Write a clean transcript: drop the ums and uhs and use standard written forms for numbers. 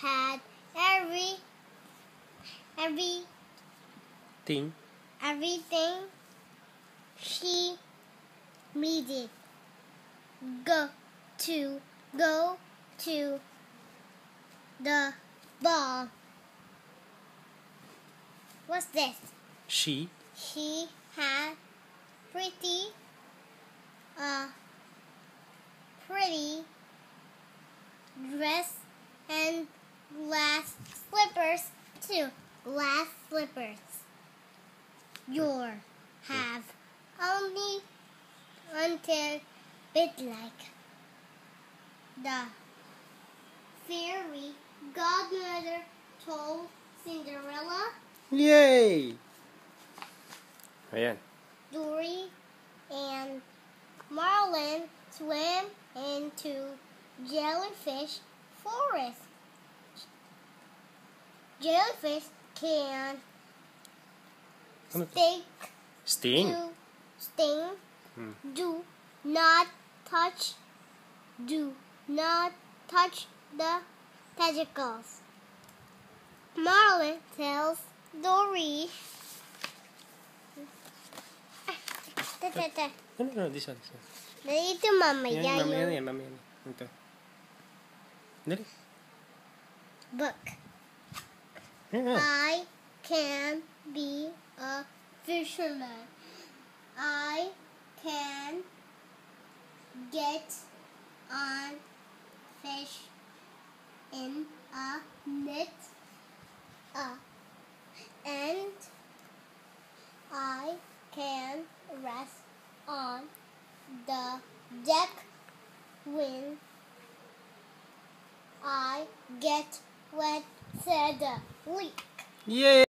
had everything she needed. Go to the ball. What's this? She had pretty dress and glass slippers too. Glass slippers. You have only until midnight. The fairy godmother told Cinderella. Yay! Ayan. Dory and Marlin swam into jellyfish forest. Jellyfish can Sting? Do not touch the tentacles. Marlin tells Dory. No, this one. Ito mamaya Yan, mamaya yung na. Ito. Dali. book. Yeah. I can be a fisherman. I can get on fish in a net. And I can rest on the deck when I get wet, said the leak. Yay!